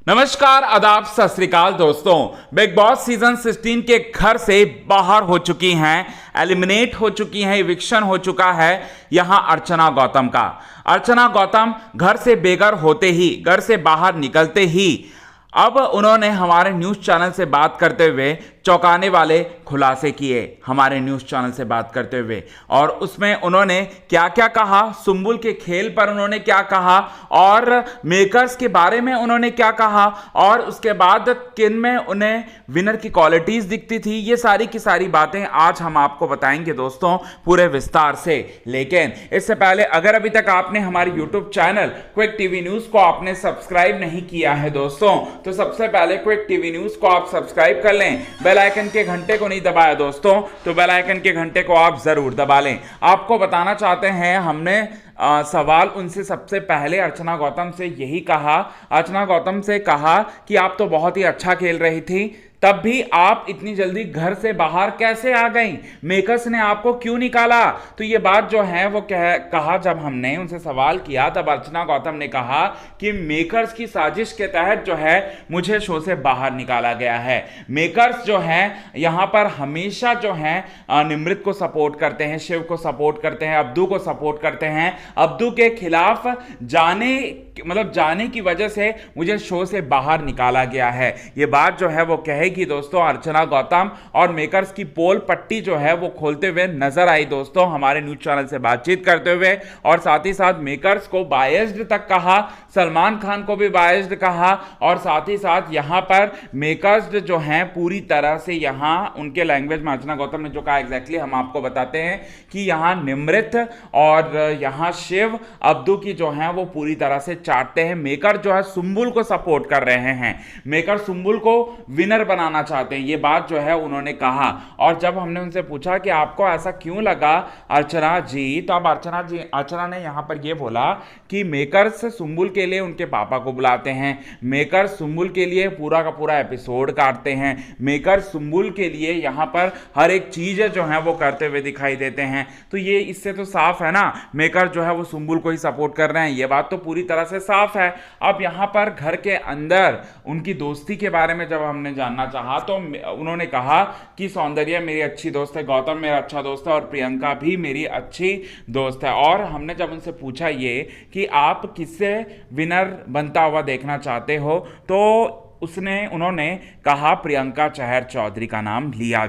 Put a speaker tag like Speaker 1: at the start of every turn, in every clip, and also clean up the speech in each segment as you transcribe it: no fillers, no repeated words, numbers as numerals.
Speaker 1: नमस्कार, आदाब, सत श्री अकाल दोस्तों। बिग बॉस सीजन 16 के घर से बाहर हो चुकी हैं, एलिमिनेट हो चुकी हैं, इविक्शन हो चुका है यहां अर्चना गौतम का। अर्चना गौतम घर से बेघर होते ही, घर से बाहर निकलते ही अब उन्होंने हमारे न्यूज चैनल से बात करते हुए चौंकाने वाले खुलासे किए, हमारे न्यूज चैनल से बात करते हुए। और उसमें उन्होंने क्या क्या कहा, सुंबुल के खेल पर उन्होंने क्या कहा, और मेकर्स के बारे में उन्होंने क्या कहा, और उसके बाद किन में उन्हें विनर की क्वालिटीज दिखती थी, ये सारी की सारी बातें आज हम आपको बताएंगे दोस्तों पूरे विस्तार से। लेकिन इससे पहले अगर अभी तक आपने हमारे YouTube channel quick TV news को आपने सब्सक्राइब नहीं किया है दोस्तों, तो सबसे पहले क्विक टीवी न्यूज को आप सब्सक्राइब कर लें। बेल आइकन के घंटे को नहीं दबाया दोस्तों, तो बेल आइकन के घंटे को आप जरूर दबा लें। आपको बताना चाहते हैं, हमने सवाल उनसे सबसे पहले अर्चना गौतम से यही कहा, अर्चना गौतम से कहा कि आप तो बहुत ही अच्छा खेल रही थी, तब भी आप इतनी जल्दी घर से बाहर कैसे आ गई, मेकर्स ने आपको क्यों निकाला। तो ये बात जो है वो कहा, जब हमने उनसे सवाल किया तब अर्चना गौतम ने कहा कि मेकर्स की साजिश के तहत जो है मुझे शो से बाहर निकाला गया है। मेकर्स जो है यहां पर हमेशा जो है निमृत को सपोर्ट करते हैं, शिव को सपोर्ट करते हैं, अब्दू को सपोर्ट करते हैं। अब्दू के खिलाफ जाने की वजह से मुझे शो से बाहर निकाला गया है। ये बात जो है वो कहेगी दोस्तों अर्चना गौतम, और मेकर्स की पोल पट्टी जो है वो खोलते हुए नजर आई दोस्तों हमारे न्यूज चैनल से बातचीत करते हुए। और साथ ही साथ मेकर्स को बायस्ड तक कहा, सलमान खान को भी बायस्ड कहा, और साथ ही साथ यहां पर मेकर्स जो हैं पूरी तरह से यहां उनके लैंग्वेज में अर्चना गौतम ने जो कहा एग्जैक्टली हम आपको बताते हैं कि यहां निमृत और यहां शिव अब्दू की जो है वो पूरी तरह से चाटते हैं। मेकर जो है सुंबुल को सपोर्ट कर रहे हैं, मेकर सुंबुल को विनर बनाना चाहते हैं, ये बात जो है उन्होंने कहा। और जब हमने उनसे पूछा कि आपको ऐसा क्यों लगा अर्चना जी, तो अब अर्चना ने यहां पर यह बोला कि मेकर्स सुंबुल के लिए उनके पापा को बुलाते हैं, मेकर सुंबुल के लिए पूरा का पूरा एपिसोड काटते हैं, मेकर सुंबुल के लिए यहां पर हर एक चीज जो है वो करते हुए दिखाई देते हैं। तो ये इससे तो साफ है ना, मेकर जो है वो सुंबुल को ही सपोर्ट कर रहे हैं, ये बात तो पूरी तरह से साफ है। अब यहां पर घर के अंदर उनकी दोस्ती के बारे में जब हमने जानना चाहा तो उन्होंने कहा कि सौंदर्य मेरी अच्छी दोस्त है, गौतम मेरा अच्छा दोस्त है, और प्रियंका भी मेरी अच्छी दोस्त है। और हमने जब उनसे पूछा ये कि आप किससे विनर बनता हुआ देखना चाहते हो, तो उन्होंने कहा प्रियंका चहर चौधरी का नाम लिया,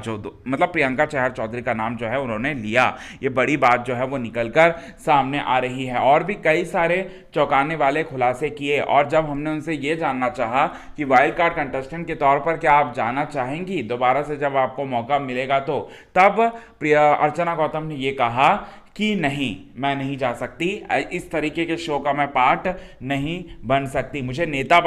Speaker 1: मतलब प्रियंका चहर चौधरी का नाम जो है उन्होंने लिया। ये बड़ी बात जो है वो निकलकर सामने आ रही है। और भी कई सारे चौंकाने वाले खुलासे किए। और जब हमने उनसे ये जानना चाहा कि वाइल्ड कार्ड कंटेस्टेंट के तौर पर क्या आप जाना चाहेंगी दोबारा से जब आपको मौका मिलेगा, तो तब अर्चना गौतम ने ये कहा कि नहीं, मैं नहीं जा सकती, इस तरीके के शो का मैं पार्ट नहीं बन सकती। मुझे नेता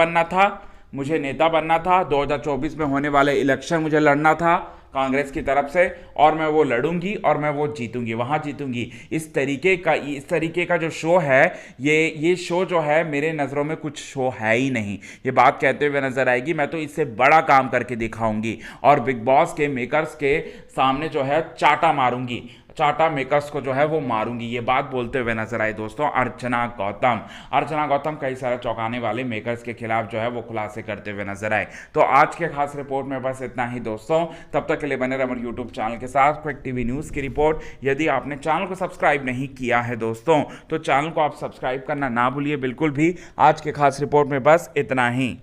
Speaker 1: बनना था 2024 में होने वाले इलेक्शन मुझे लड़ना था कांग्रेस की तरफ से, और मैं वो लड़ूंगी और मैं वो जीतूंगी, वहां जीतूंगी। इस तरीके का जो शो है, ये शो जो है मेरे नज़रों में कुछ शो है ही नहीं, ये बात कहते हुए नजर आएगी। मैं तो इससे बड़ा काम करके दिखाऊंगी और बिग बॉस के मेकर्स के सामने जो है चाटा मेकर्स को जो है वो मारूंगी, ये बात बोलते हुए नजर आए दोस्तों अर्चना गौतम कई सारे चौंकाने वाले मेकर्स के खिलाफ जो है वो खुलासे करते हुए नजर आए। तो आज के खास रिपोर्ट में बस इतना ही दोस्तों, तब तक के लिए बने रहे हमारे यूट्यूब चैनल के साथ। क्विक टीवी न्यूज़ की रिपोर्ट, यदि आपने चैनल को सब्सक्राइब नहीं किया है दोस्तों, तो चैनल को आप सब्सक्राइब करना ना भूलिए बिल्कुल भी। आज के खास रिपोर्ट में बस इतना ही।